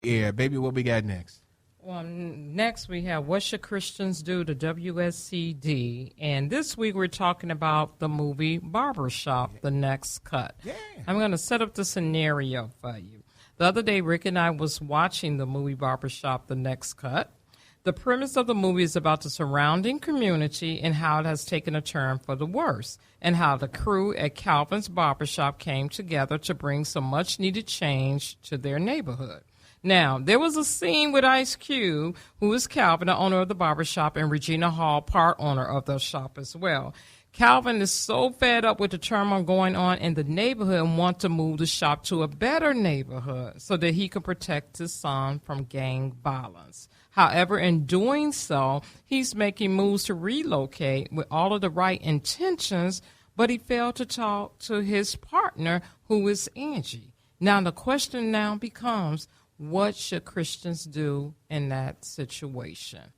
Yeah, baby, what we got next? Well, next we have What Should Christians Do to WSCD. And this week we're talking about the movie Barbershop, The Next Cut. Yeah. I'm going to set up the scenario for you. The other day, Rick and I was watching the movie Barbershop, The Next Cut. The premise of the movie is about the surrounding community and how it has taken a turn for the worse, and how the crew at Calvin's Barbershop came together to bring some much-needed change to their neighborhood. Now, there was a scene with Ice Cube, who is Calvin, the owner of the barbershop, and Regina Hall, part owner of the shop as well. Calvin is so fed up with the turmoil going on in the neighborhood and wants to move the shop to a better neighborhood so that he can protect his son from gang violence. However, in doing so, he's making moves to relocate with all of the right intentions, but he failed to talk to his partner, who is Angie. Now, the question now becomes, what should Christians do in that situation?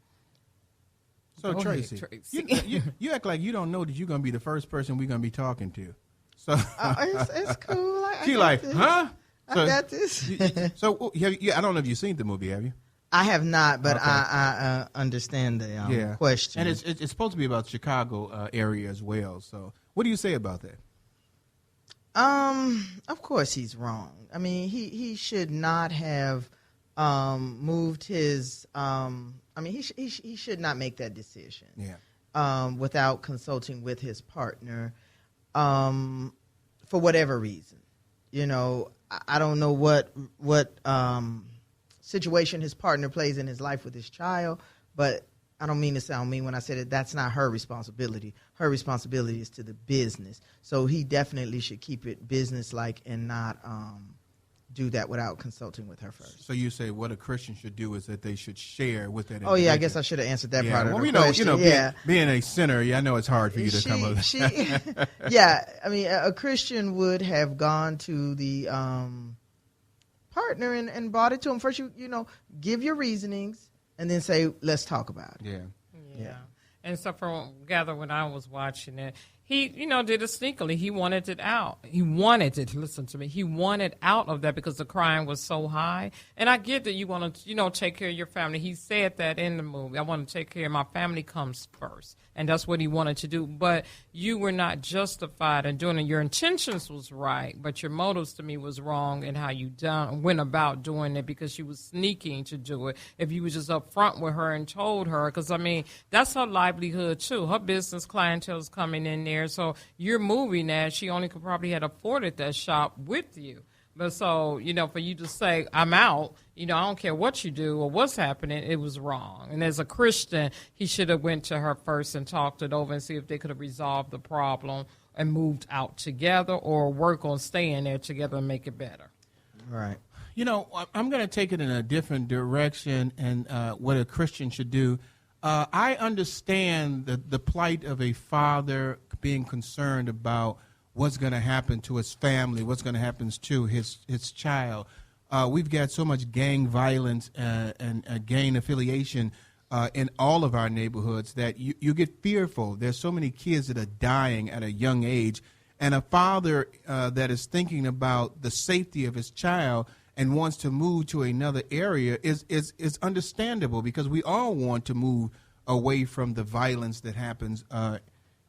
So, Tracy, you act like you don't know that you're going to be the first person we're going to be talking to. So it's cool. She like, this. huh? I got this. So I don't know if you've seen the movie, have you? I have not, but Okay. I understand the question. And it's supposed to be about Chicago area as well. So what do you say about that? Of course he's wrong. I mean, he should not have moved his. He should not make that decision. Yeah. Without consulting with his partner, for whatever reason. You know, I don't know what situation his partner plays in his life with his child, but I don't mean to sound mean when I say that that's not her responsibility. Her responsibility is to the business. So he definitely should keep it business-like and not do that without consulting with her first. So you say what a Christian should do is that they should share with that Oh, yeah, I guess I should have answered that part of the well, question. being a sinner, I know it's hard for you to come up with that. Yeah, I mean, a Christian would have gone to the partner and brought it to him. First, you give your reasonings and then say, let's talk about it. Yeah. And so when I was watching it, he, did it sneakily. He wanted it out. He wanted out of that because the crime was so high. And I get that you want to, take care of your family. He said that in the movie. I want to take care of my family comes first. And that's what he wanted to do. But you were not justified in doing it. Your intentions was right, but your motives to me was wrong in how you went about doing it because she was sneaking to do it. If you were just up front with her and told her, because, I mean, that's her livelihood, too. Her business clientele is coming in there. So you're moving that. She only could probably had afforded that shop with you. But so, for you to say, I'm out, I don't care what you do or what's happening, it was wrong. And as a Christian, he should have went to her first and talked it over and see if they could have resolved the problem and moved out together or work on staying there together and make it better. Right. I'm going to take it in a different direction and what a Christian should do. I understand the plight of a father being concerned about what's going to happen to his family, what's going to happen to his child. We've got so much gang violence and gang affiliation in all of our neighborhoods that you get fearful. There's so many kids that are dying at a young age. And a father that is thinking about the safety of his child and wants to move to another area is understandable because we all want to move away from the violence that happens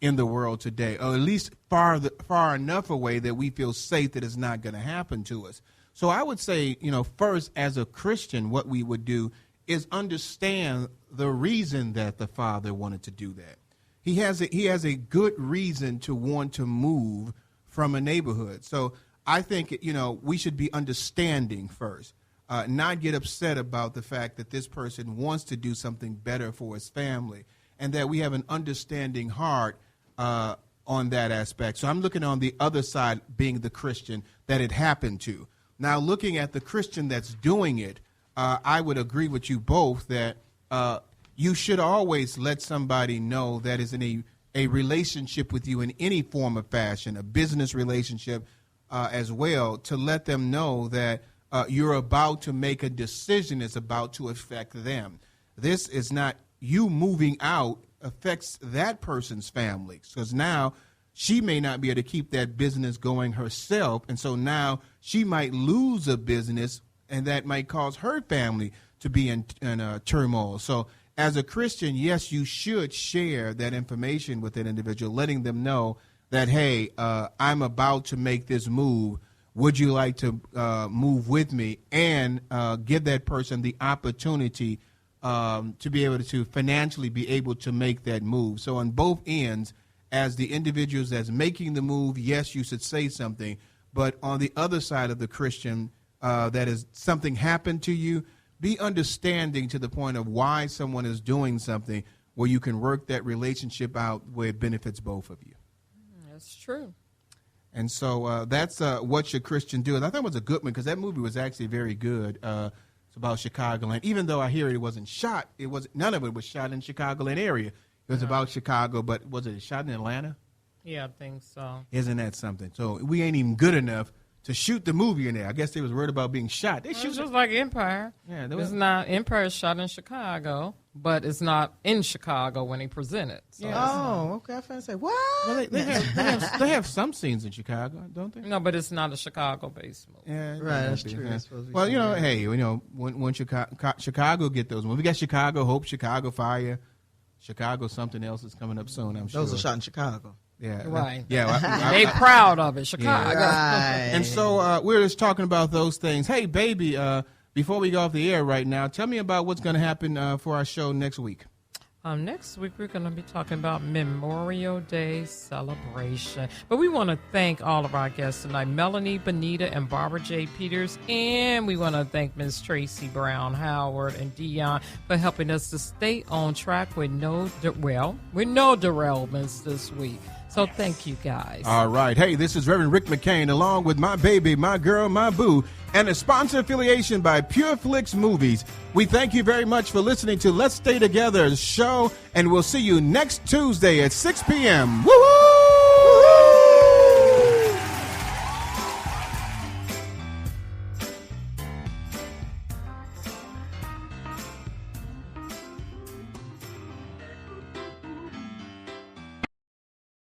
in the world today, or at least far enough away that we feel safe that it's not going to happen to us. So I would say, first, as a Christian, what we would do is understand the reason that the father wanted to do that. He has a good reason to want to move from a neighborhood. So I think, we should be understanding first, not get upset about the fact that this person wants to do something better for his family, and that we have an understanding heart on that aspect. So I'm looking on the other side, being the Christian that it happened to. Now, looking at the Christian that's doing it, I would agree with you both that you should always let somebody know that is in a relationship with you in any form of fashion, a business relationship as well, to let them know that you're about to make a decision that's about to affect them. This is not you moving out affects that person's family, because now she may not be able to keep that business going herself, and so now she might lose a business and that might cause her family to be in turmoil. So as a Christian, yes, you should share that information with that individual, letting them know that, hey, I'm about to make this move. Would you like to move with me? And give that person the opportunity to be able to financially be able to make that move. So on both ends, as the individuals that's making the move, yes, you should say something. But on the other side of the Christian, that is something happened to you, be understanding to the point of why someone is doing something where you can work that relationship out where it benefits both of you. That's true. And so that's What Should Christian Do? And I thought it was a good one because that movie was actually very good. It's about Chicagoland. Even though I hear it wasn't shot, none of it was shot in Chicagoland area. It was about Chicago, but was it shot in Atlanta? Yeah, I think so. Isn't that something? So we ain't even good enough to shoot the movie in there. I guess they was worried about being shot. They shoot just like Empire. Yeah, it's not Empire is shot in Chicago, but it's not in Chicago when they present it. So okay. I was going to say, what? Well, they have some scenes in Chicago, don't they? No, but it's not a Chicago-based movie. Yeah, right. That's true. Yeah. Well, hey, when Chicago get those movies, we got Chicago Hope, Chicago Fire, Chicago something else is coming up soon. I'm sure those are shot in Chicago. Yeah, right. Yeah, they proud of it, Chicago. Yeah. Right. And so we're just talking about those things. Hey, baby, before we go off the air right now, tell me about what's going to happen for our show next week. Next week, we're going to be talking about Memorial Day celebration. But we want to thank all of our guests tonight, Melanie Bonita and Barbara J. Peters. And we want to thank Ms. Tracy Brown, Howard, and Dion for helping us to stay on track with no derailments this week. So thank you, guys. All right. Hey, this is Reverend Rick McCain along with my baby, my girl, my boo, and a sponsor affiliation by Pure Flix Movies. We thank you very much for listening to Let's Stay Together show, and we'll see you next Tuesday at 6 p.m. Woo-hoo!